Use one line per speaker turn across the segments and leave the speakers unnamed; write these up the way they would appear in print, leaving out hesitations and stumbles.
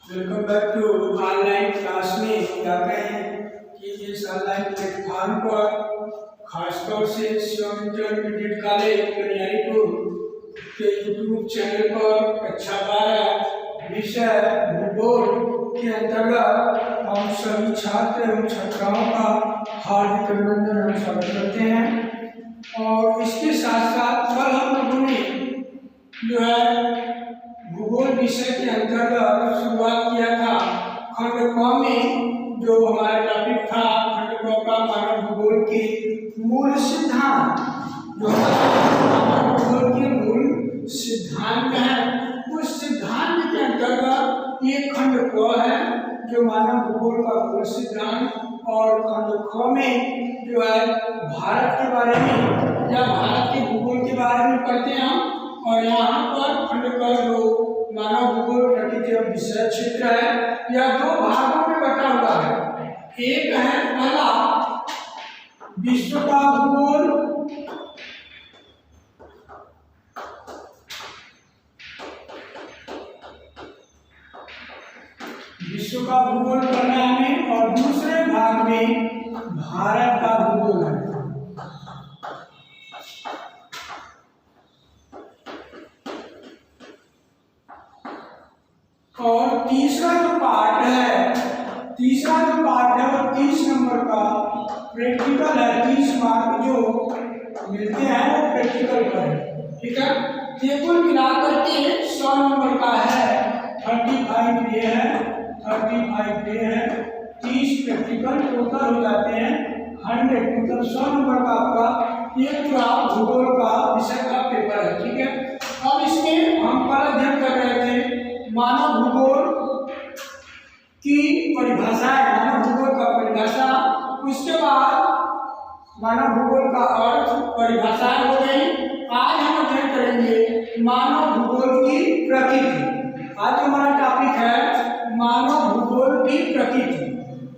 Welcome back to online class में। क्या कहें कि इस ऑनलाइन प्लेटफॉर्म पर खासतौर से शिवम इंटरमीडिएट कॉलेज कन्यारीपुर के यूट्यूब चैनल पर कक्षा 12 विषय भूगोल के अंतर्गत हम सभी छात्र एवं छात्राओं का हार्दिक अभिनंदन एवं स्वागत करते हैं। और इसके साथ साथ कल हम लोगों ने जो है भूगोल विषय के अंतर्गत शुरुआत किया था खंड क में। जो हमारा टॉपिक था खंड क का मानव भूगोल के मूल सिद्धांत। जो मानव भूगोल के मूल सिद्धांत है, उस सिद्धांत के अंतर्गत ये खंड क है जो मानव भूगोल का मूल सिद्धांत। और खंड ख में जो है भारत के बारे में या भारत के भूगोल के बारे में पढ़ते हैं हम। और यहाँ पर खंड का जो मानव भूगोल प्रकृति और विषय क्षेत्र है, यह दो भागों में बटा हुआ है। एक है पहला विश्व का भूगोल, विश्व का भूगोल पढ़ना है, और दूसरे भाग में भारत का भूगोल है। और तीसरा जो पार्ट है वो 30 नंबर का प्रैक्टिकल है। 30 मार्क जो मिलते हैं वो प्रैक्टिकल पर है, ठीक है। ये कुल मिलाकर के 100 नंबर का है। 35 ये है, 35 ये है, 30 प्रैक्टिकल, टोटल हो जाते हैं 100। मतलब 100 नंबर का आपका ये पूरा भूगोल का विषय का पेपर है, ठीक है। अब इसमें हम कल अध्ययन कर रहे थे मानव भूगोल की परिभाषा है, मानव भूगोल का परिभाषा। उसके बाद मानव भूगोल का अर्थ, परिभाषा हो गई। आज हम अध्ययन करेंगे मानव भूगोल की प्रकृति। आज हमारा टॉपिक है मानव भूगोल की प्रकृति।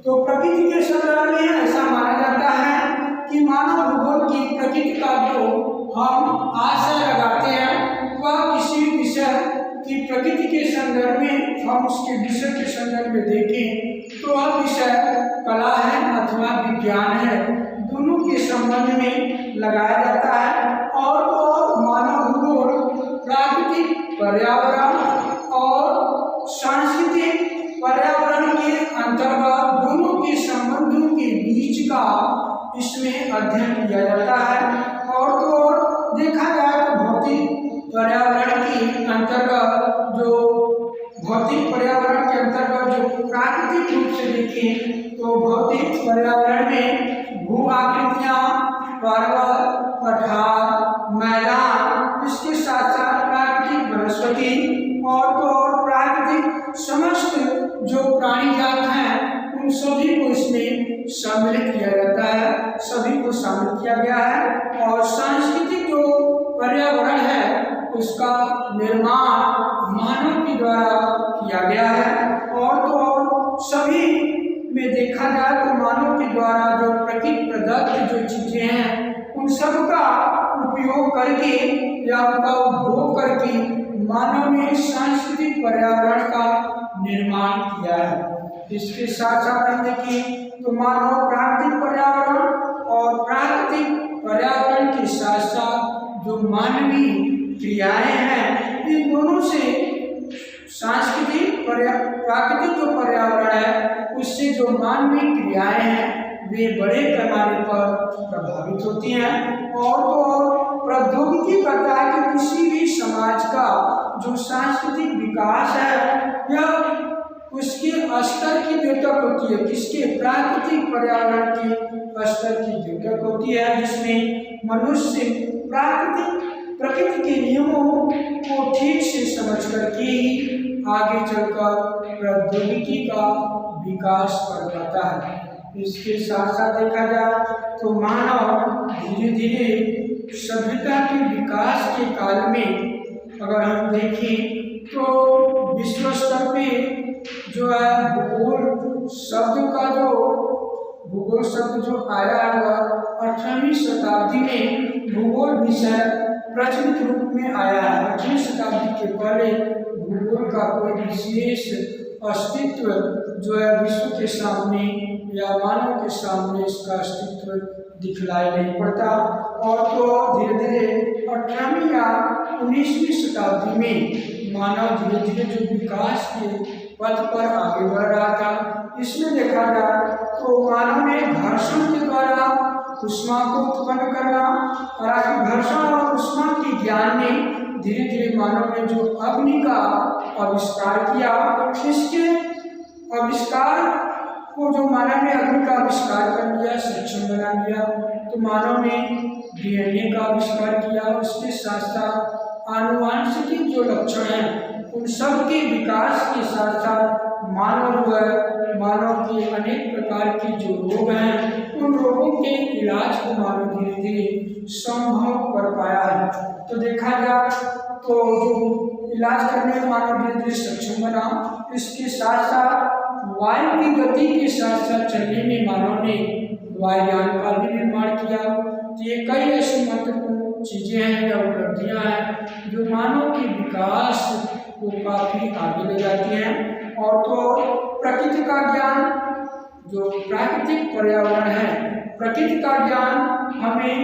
तो प्रकृति के संदर्भ में ऐसा माना जाता है कि मानव भूगोल की प्रकृति का जो हम आशय लगाते हैं वह किसी विषय की प्रकृति के संदर्भ में हम उसके विषय के संदर्भ में देखें तो वह विषय कला है अथवा विज्ञान है, दोनों के संबंध में लगाया जाता है। और तो मानव भूगोल प्राकृतिक पर्यावरण और सांस्कृतिक पर्यावरण के अंतर्गत दोनों के संबंधों के बीच का इसमें अध्ययन किया जाता है। और तो देखा जाए तो भौतिक पर्यावरण के अंतर्गत जो प्राकृतिक रूप से देखें तो भौतिक पर्यावरण में भू आकृतियां, पर्वत, पठार, मैदान, इसके साथ साथ प्राकृतिक वनस्पति और तो और प्राकृतिक समस्त जो प्राणी जात हैं उन सभी को इसमें सम्मिलित किया जाता है, सभी को शामिल किया गया है। और सांस्कृतिक जो पर्यावरण है उसका निर्माण मानव के द्वारा किया गया है। और तो और सभी में देखा जाए तो मानव के द्वारा जो प्रकृति प्रदत्त जो चीजें हैं उन सब का उपयोग करके या उनका उपभोग करके मानव ने सांस्कृतिक पर्यावरण का निर्माण किया है। इसके साथ साथ हम देखें तो मानव प्राकृतिक पर्यावरण और प्राकृतिक पर्यावरण के साथ साथ जो मानवीय क्रियाएं हैं इन दोनों से सांस्कृतिक प्राकृतिक जो पर्यावरण है उससे जो मानवीय क्रियाएं हैं वे बड़े पैमाने पर प्रभावित होती हैं। और तो प्रौद्योगिकी करता है कि किसी भी समाज का जो सांस्कृतिक विकास है यह उसके स्तर की द्योतक होती है, किसके प्राकृतिक पर्यावरण के स्तर की द्योतक होती है, जिसमें मनुष्य प्रकृति के नियमों को ठीक से समझ करके ही आगे चलकर प्रौद्योगिकी का विकास कर पाता है। इसके साथ साथ देखा जाए तो मानव धीरे धीरे सभ्यता के विकास के काल में अगर हम देखें तो विश्व स्तर पे जो है भूगोल शब्द जो आया हुआ 18वीं शताब्दी में भूगोल विषय प्रचलित रूप में आया है। 18वीं शताब्दी के पहले भूगोल का कोई विशेष अस्तित्व जो है विश्व के सामने या मानव के सामने इसका अस्तित्व दिखलाई नहीं पड़ता। और तो धीरे धीरे 18वीं या 19वीं शताब्दी में मानव धीरे धीरे जो विकास के पथ पर आगे बढ़ रहा था, इसमें देखा जाए तो मानव ने घर्षण के द्वारा ऊष्मा को उत्पन्न करना, और घर्षण और ऊष्मा के ज्ञान ने धीरे धीरे मानव ने जो अग्नि का आविष्कार किया, इसके आविष्कार को जो मानव ने अग्नि का आविष्कार कर लिया, सक्षम बना लिया, तो मानव ने डीएनए का आविष्कार किया। उसके साथ साथ आनुवांशिकी जो लक्षण हैं उन सब के विकास के साथ साथ मानव के अनेक प्रकार के जो रोग हैं उन रोगों के इलाज को मानव धीरे धीरे संभव कर पाया है। तो देखा जाए तो जो इलाज करने में मानव धीरे धीरे सक्षम बना। इसके साथ साथ वायु की गति के साथ साथ चलने में मानव ने वायुयान का भी निर्माण किया। तो ये कई ऐसी महत्वपूर्ण चीजें हैं या उपलब्धियां हैं जो मानव के विकास को काफी आगे ले जाती हैं। और तो प्रकृति का ज्ञान, जो प्राकृतिक पर्यावरण है, प्रकृति का ज्ञान हमें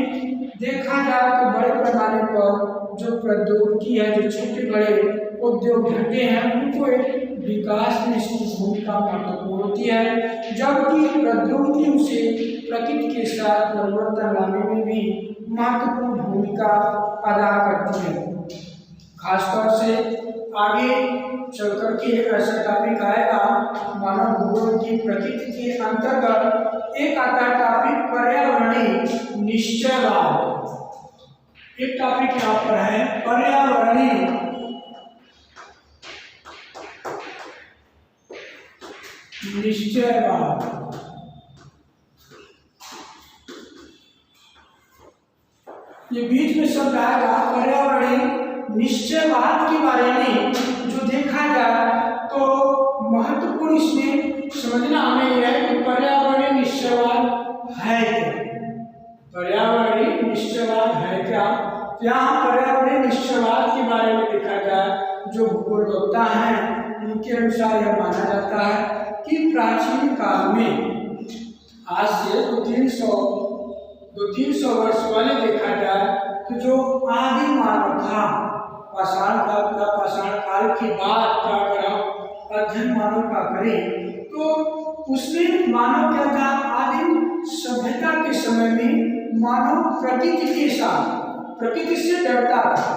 देखा जाए तो बड़े पैमाने पर जो प्रौद्योगिकी है, जो छोटे बड़े उद्योग धंधे हैं, उनको एक विकास में इसकी भूमिका महत्वपूर्ण होती है, जबकि प्रौद्योगिकी उसे प्रकृति के साथ परिवर्तन लाने में भी महत्वपूर्ण भूमिका अदा करती है। खासतौर से आगे चलकर के ऐसा टॉपिक आएगा मानव भूगोल की प्रकृति के अंतर्गत, एक आता है टॉपिक पर्यावरणीय निश्चयवाद। एक टॉपिक यहाँ पर है पर्यावरणीय निश्चयवाद। ये बीच में शब्द आएगा पर्यावरणीय निश्चयवाद के बारे में। जो देखा जाए तो महत्वपूर्ण इसमें समझना हमें यह है कि पर्यावरणीय निश्चयवाद है क्या। पर्यावरणीय निश्चयवाद है क्या? यहाँ पर्यावरणीय निश्चयवाद के बारे में देखा जाए, जो भूगोलवेत्ता हैं उनके अनुसार यह माना जाता है कि प्राचीन काल में, आज से 200-300 वर्ष पहले देखा जाए तो जो आदि मानव था, पाषाण काल के बाद का अगर हम अध्ययन मानव का करें तो उसमें मानव क्या था, आदिम सभ्यता के समय में मानव प्रकृति के साथ, प्रकृति से डरता था।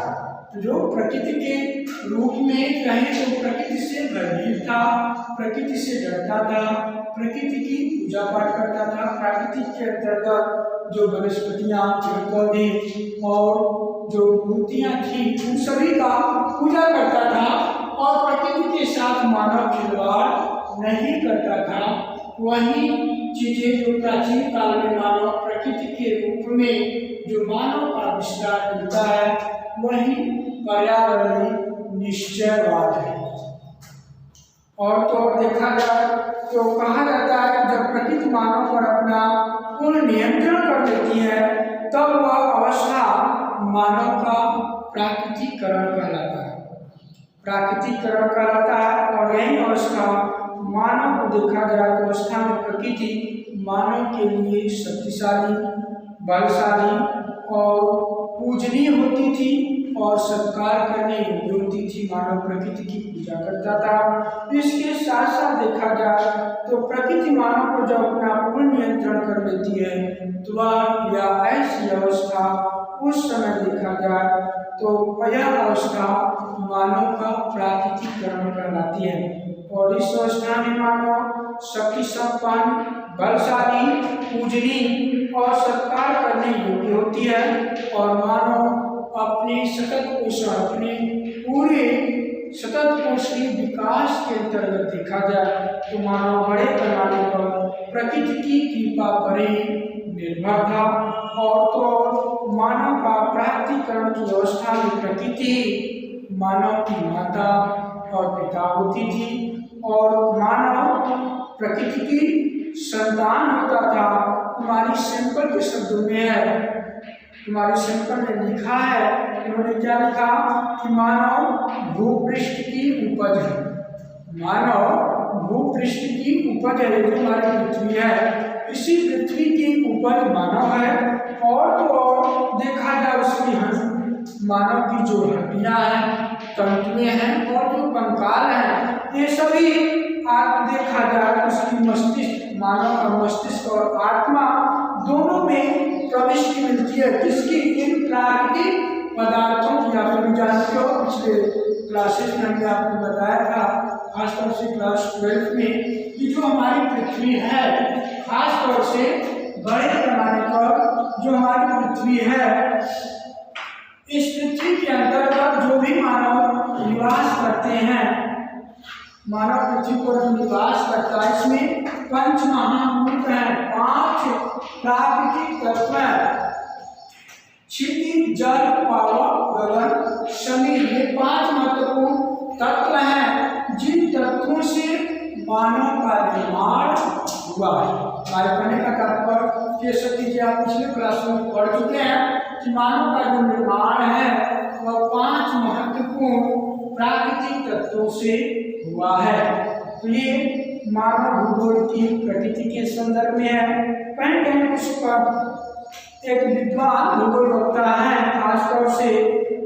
जो प्रकृति के रूप में कहें तो प्रकृति से भयभीत था, प्रकृति से डरता था, प्रकृति की पूजा पाठ करता था। प्रकृति के अंतर्गत जो वनस्पतियां, पेड़ पौधे और जो मूर्तियां थी उन सभी का पूजा करता था और प्रकृति के साथ मानव खिलवाड़ नहीं करता था। वही चीजें जो प्राचीन काल में मानव प्रकृति के रूप में जो मानव का आविष्कार मिलता है, वही पर्यावरणीय निश्चयवाद है। और तो देखा जाए तो कहा जाता है कि जब प्रकृति मानव पर अपना पूर्ण नियंत्रण कर देती है तब वह अवस्था मानव का प्राकृतिकरण कहलाता है। प्राकृतिकरण कहलाता है और यही अवस्था मानव को देखा गया तो अवस्था में प्रकृति मानव के लिए शक्तिशाली, बलशाली और पूजनीय होती थी और सत्कार करने योग्य होती थी। मानव प्रकृति की पूजा करता था। इसके साथ साथ देखा जाए तो प्रकृति मानव को जब अपना पूर्ण नियंत्रण कर लेती है तो वह या ऐसी अवस्था उस समय देखा जाए तो यह अवस्था मानव का प्राकृतिकरण कहलाती है। और इस अवस्था में मानव शक्ति संपन्न, बलशाली, पूजनीय और सत्कार करने योग्य होती है और मानव अपने सतत पोषण, अपने पूरे सतत पोषणी विकास के अंतर्गत देखा जाए तो मानव बड़े पैमाने पर प्रकृति की कृपा पर निर्भर था। और तो मानव का प्राकृतिकरण की अवस्था में प्रकृति मानव की माता और पिता होती थी और मानव प्रकृति की संतान होता था। तुम्हारी सैंपल के शब्दों में है, तुम्हारी सैंपल में लिखा है, उन्होंने क्या लिखा कि मानव भूपृष्ठ की उपज है। मानव भूपृष्ठ की उपज है, जो हमारी पृथ्वी है, इसी पृथ्वी की उपज मानव है। और तो और देखा जाए उसकी मानव की जो हड्डियां हैं, तंतुएं हैं और जो कंकाल हैं, ये सभी आप देखा जाए उसकी मस्तिष्क, मानव का मस्तिष्क और आत्मा दोनों में प्रविष्टि मिलती है। किसकी? इन प्राकृतिक पदार्थों की। आप सभी जानते हो, पिछले क्लासेस में हमने आपको बताया था, खासतौर से क्लास 12 में, कि जो हमारी पृथ्वी है, खासतौर से बड़े पैमाने पर जो हमारी पृथ्वी है, इस पृथ्वी के अंतर्गत जो भी मानव निवास करते हैं, मानव पृथ्वी पर जो निवास करता है, इसमें पंच महाभूत हैं, 5 प्राकृतिक तत्व हैं, क्षितिज, जल, पावक, गगन, शनि। ये 5 महत्वपूर्ण तत्व हैं, जिन तत्वों से मानव का निर्माण हुआ है। कार्य करने का तात्पर्य कह सकते हैं, आप पिछले क्लास में पढ़ चुके हैं कि मानव का जो निर्माण है वह 5 महत्वपूर्ण प्राकृतिक तत्वों से हुआ है। तो ये मानव भूगोल की प्रकृति के संदर्भ में है। कहीं कुछ पर एक विद्वान भूगोल वक्ता है, खासतौर से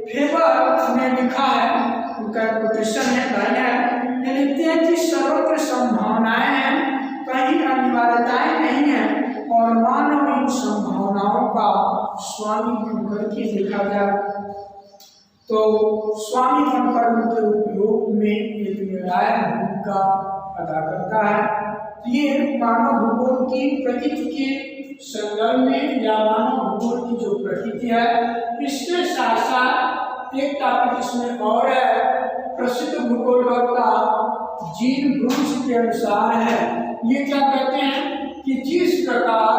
फेबर ने लिखा है, उनका कोटेशन है, लाइन है, ये लिखते हैं कि सर्वत्र संभावनाएं हैं, कहीं अनिवार्यताएं नहीं है, और मानव इन संभावनाओं का स्वामी बनकर के देखा जाए तो स्वामी बनकर उनके उपयोग में एक निर्णायक भूमिका अदा करता है। ये मानव भूगोल की प्रकृति के संदर्भ में, या मानव भूगोल की जो प्रकृति है, इसके साथ साथ एक टॉपिक इसमें और है, प्रसिद्ध भूगोल वक्ता जीन ब्रूस के अनुसार है। ये क्या कहते हैं कि जिस प्रकार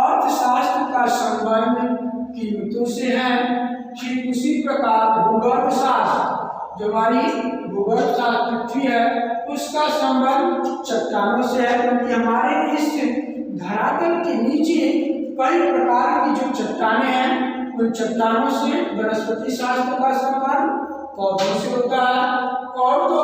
अर्थशास्त्र का संबंध कीमतों से है, ठीक उसी प्रकार भूगर्भ शास्त्र, जो हमारी भूगर्भ शास्त्र पृथ्वी है, उसका संबंध चट्टानों से है। क्योंकि हमारे इस धरातल के नीचे कई प्रकार की जो चट्टानें हैं, उन चट्टानों से वनस्पति शास्त्र का संबंध पौधों से होता है, और तो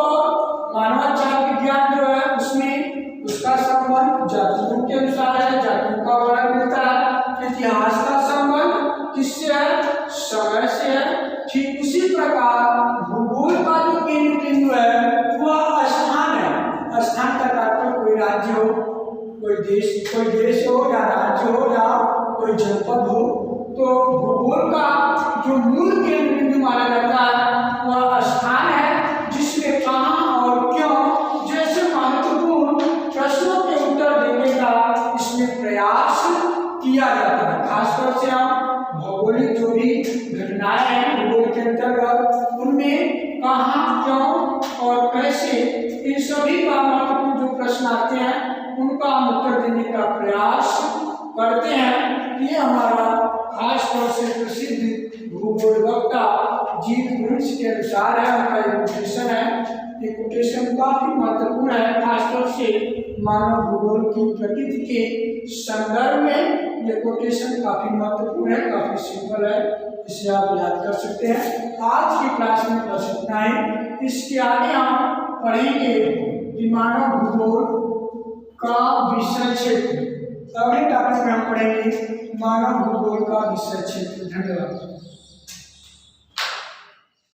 मानव जाति विज्ञान जो है उसमें उसका संबंध जातियों के अनुसार है, जातियों का वर्णन मिलता है। इतिहास का संबंध किससे है? समय से है। ठीक उसी प्रकार भूगोल का जो केंद्र बिंदु है वह स्थान है। स्थान का तात्पर्य कोई राज्य हो, कोई देश हो, या राज्य हो, या कोई जनपद हो। तो भूगोल का जो मूल केंद्र बिंदु माना जाता है वह स्थान है, जिसमें कहाँ और क्यों जैसे महत्वपूर्ण प्रश्नों के उत्तर देने का इसमें प्रयास किया जाता है। खासतौर से हम भौगोलिक जो भी घटनाएं हैं भूगोल के अंतर्गत, उनमें कहाँ, क्यों और कैसे, इन सभी का महत्वपूर्ण जो प्रश्न आते हैं उनका हम उत्तर देने का प्रयास करते हैं। ये हमारा खास तौर से प्रसिद्ध भूगोल वक्ता जीन ब्रूस के अनुसार है, उनका एक कोटेशन है। ये कोटेशन काफी महत्वपूर्ण है, खासतौर से मानव भूगोल की प्रकृति के संदर्भ में ये कोटेशन काफी महत्वपूर्ण है, काफी सिंपल है, इसे आप याद कर सकते हैं। आज की क्लास में बस इतना ही। इसके आगे हम पढ़ेंगे कि मानव भूगोल का विषय क्षेत्र। अगले टॉपिक में हम पढ़ेंगे मानव भूगोल का विषय क्षेत्र। धन्यवाद।